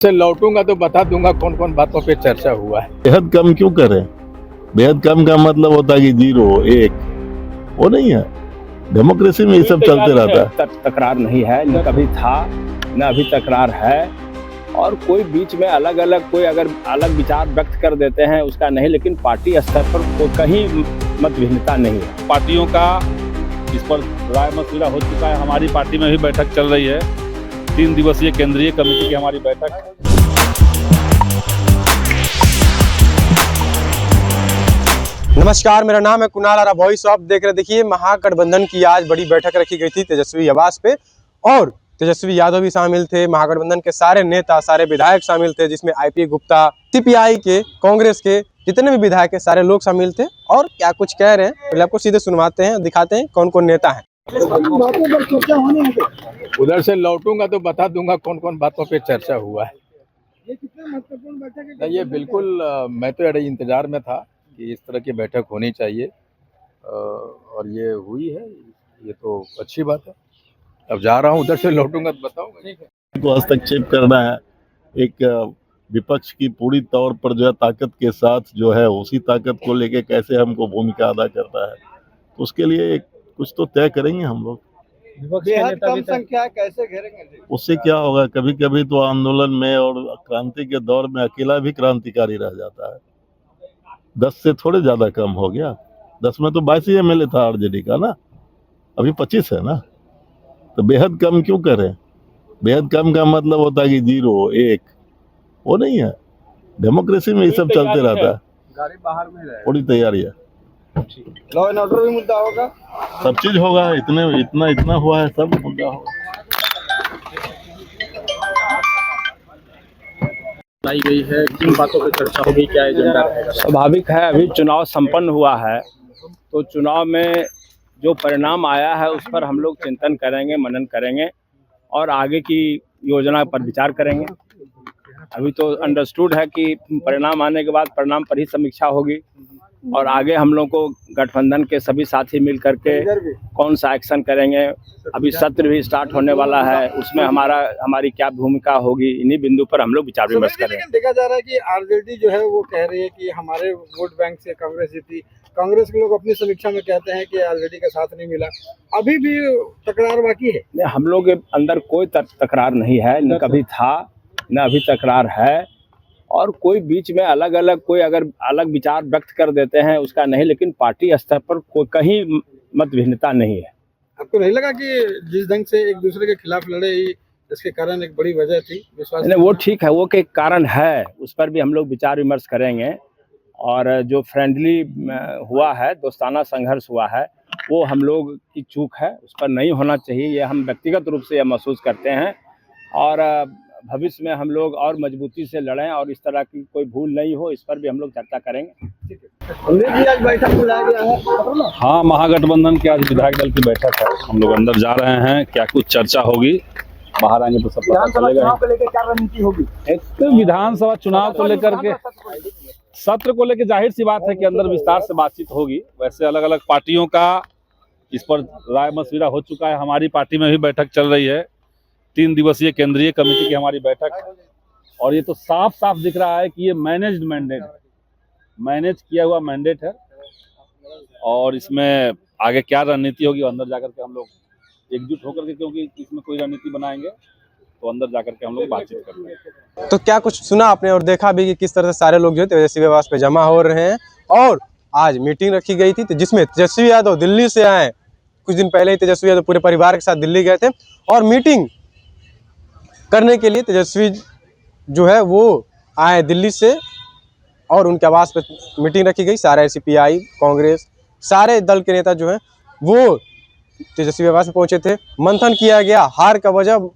से लौटूंगा तो बता दूंगा कौन कौन बातों पे चर्चा हुआ है। बेहद कम क्यों करें? बेहद कम का मतलब होता है कि 0 1 वो नहीं है। डेमोक्रेसी में ये सब चलते रहता है। तकरार नहीं है, न कभी था न अभी तकरार है। और कोई बीच में अलग अलग कोई अगर अलग विचार व्यक्त कर देते हैं उसका नहीं, लेकिन पार्टी स्तर पर कोई कहीं मत भिन्नता नहीं है। पार्टियों का इस पर राय मशविरा हो चुका है। हमारी पार्टी में भी बैठक चल रही है, 3 दिवसीय केंद्रीय कमेटी की हमारी बैठक। नमस्कार, मेरा नाम है कुणाल और वॉइस ऑफ देख रहे। देखिए, महागठबंधन की आज बड़ी बैठक रखी गई थी तेजस्वी आवास पे, और तेजस्वी यादव भी शामिल थे। महागठबंधन के सारे नेता, सारे विधायक शामिल थे, जिसमें आईपी गुप्ता, सीपीआई के, कांग्रेस के जितने भी विधायक है सारे लोग शामिल थे। और क्या कुछ कह रहे हैं पहले आपको सीधे सुनवाते हैं, दिखाते हैं कौन कौन नेता है। उधर से लौटूंगा तो बता दूंगा कौन कौन बातों पे चर्चा हुआ है। ये कितना महत्वपूर्ण बैठक है? ये बिल्कुल मैं तो बड़े इंतजार में था कि इस तरह की बैठक होनी चाहिए, और ये हुई है। ये तो अच्छी बात है। अब जा रहा हूँ, उधर से लौटूंगा तो बताऊंगा। को हस्तक्षेप करना है एक विपक्ष की पूरी तौर पर जो है ताकत के साथ जो है उसी ताकत को लेके कैसे हमको भूमिका अदा करता है, तो उसके लिए कुछ तो तय करेंगे हम लोग। बेहद कम संख्या कैसे घेरेंगे? उससे क्या होगा, कभी कभी तो आंदोलन में और क्रांति के दौर में अकेला भी क्रांतिकारी रह जाता है। 10 से थोड़े ज्यादा कम हो गया। 10 में तो 22 ही एमएलए था आरजेडी का ना, अभी 25 है ना। तो बेहद कम क्यों करें? बेहद कम का मतलब होता है कि 0 1 वो नहीं है। डेमोक्रेसी में ये सब चलते रहता है। गाड़ी बाहर में रहे, पूरी तैयारी है। लॉ एंड ऑर्डर भी मुद्दा होगा, सब चीज होगा। इतना हुआ है, सब मुद्दा होगा। लाई गई है, किन बातों पर चर्चा होगी, क्या एजेंडा रहेगा? स्वाभाविक है, अभी चुनाव संपन्न हुआ है, तो चुनाव में जो परिणाम आया है उस पर हम लोग चिंतन करेंगे, मनन करेंगे और आगे की योजना पर विचार करेंगे। अभी तो अंडरस्टूड है कि परिणाम आने के बाद परिणाम पर ही समीक्षा होगी, और आगे हम लोग को गठबंधन के सभी साथी मिल करके कौन सा एक्शन करेंगे। अभी सत्र भी स्टार्ट होने वाला है, उसमें हमारी क्या भूमिका होगी, इन्हीं बिंदु पर हम लोग विचार विमर्श करेंगे। लेकिन देखा जा रहा है कि आरजेडी जो है वो कह रही है कि हमारे वोट बैंक से कांग्रेस जीती। कांग्रेस के लोग अपनी समीक्षा में कहते हैं कि आरजेडी का साथ नहीं मिला। अभी भी तकरार बाकी है। हम लोग के अंदर कोई तकरार नहीं है, न कभी था न अभी तकरार है। और कोई बीच में अलग अलग कोई अगर अलग विचार व्यक्त कर देते हैं उसका नहीं, लेकिन पार्टी स्तर पर कोई कहीं मत भिन्नता नहीं है। आपको नहीं लगा कि जिस ढंग से एक दूसरे के खिलाफ लड़े, इसके कारण एक बड़ी वजह थी विश्वास? नहीं, वो ठीक है, वो के कारण है, उस पर भी हम लोग विचार विमर्श करेंगे। और जो फ्रेंडली हुआ है, दोस्ताना संघर्ष हुआ है, वो हम लोग की चूक है, उस पर नहीं होना चाहिए। ये हम व्यक्तिगत रूप से यह महसूस करते हैं, और भविष्य में हम लोग और मजबूती से लड़ें और इस तरह की कोई भूल नहीं हो, इस पर भी हम लोग चर्चा करेंगे। आज बैठक बुलाया गया है। हाँ, महागठबंधन की आज विधायक दल की बैठक है। हम लोग अंदर जा रहे हैं, क्या कुछ चर्चा होगी, बाहर आएंगे तो सब पता चलेगा। क्या रणनीति होगी? एक तो विधानसभा चुनाव को लेकर के, सत्र को लेकर जाहिर सी बात है कि अंदर विस्तार से बातचीत होगी। वैसे अलग अलग पार्टियों का इस पर राय मशविरा हो चुका है। हमारी पार्टी में भी बैठक चल रही है, 3 दिवसीय केंद्रीय कमेटी की हमारी बैठक। और ये तो साफ साफ दिख रहा है कि ये मैनेज किया हुआ मैंडेट है, और इसमें आगे क्या रणनीति होगी अंदर जाकर के हम लोग एकजुट होकर के, क्योंकि इसमें कोई रणनीति बनाएंगे तो अंदर जाकर के हम लोग बातचीत करेंगे। तो क्या कुछ सुना आपने और देखा भी कि किस तरह से सारे लोग जो है तेजस्वी आवास पे जमा हो रहे हैं। और आज मीटिंग रखी गई थी, जिसमें तेजस्वी यादव दिल्ली से आए। कुछ दिन पहले ही तेजस्वी यादव पूरे परिवार के साथ दिल्ली गए थे, और मीटिंग करने के लिए तेजस्वी जो है वो आए दिल्ली से, और उनके आवास पे मीटिंग रखी गई। सारे सीपीआई, कांग्रेस, सारे दल के नेता जो हैं वो तेजस्वी आवास में पहुंचे थे। मंथन किया गया, हार का वजह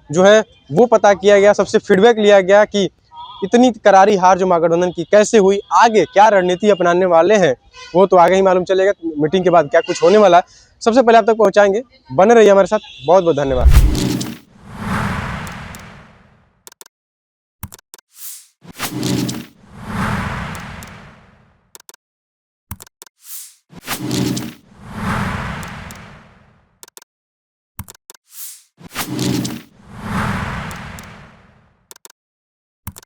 जो है वो पता किया गया, सबसे फीडबैक लिया गया कि इतनी करारी हार जो महागठबंधन की कैसे हुई, आगे क्या रणनीति अपनाने वाले हैं वो तो आगे ही मालूम चलेगा। मीटिंग के बाद क्या कुछ होने वाला है, सबसे पहले आप तक पहुंचाएंगे। बने रहिए हमारे साथ। बहुत बहुत धन्यवाद।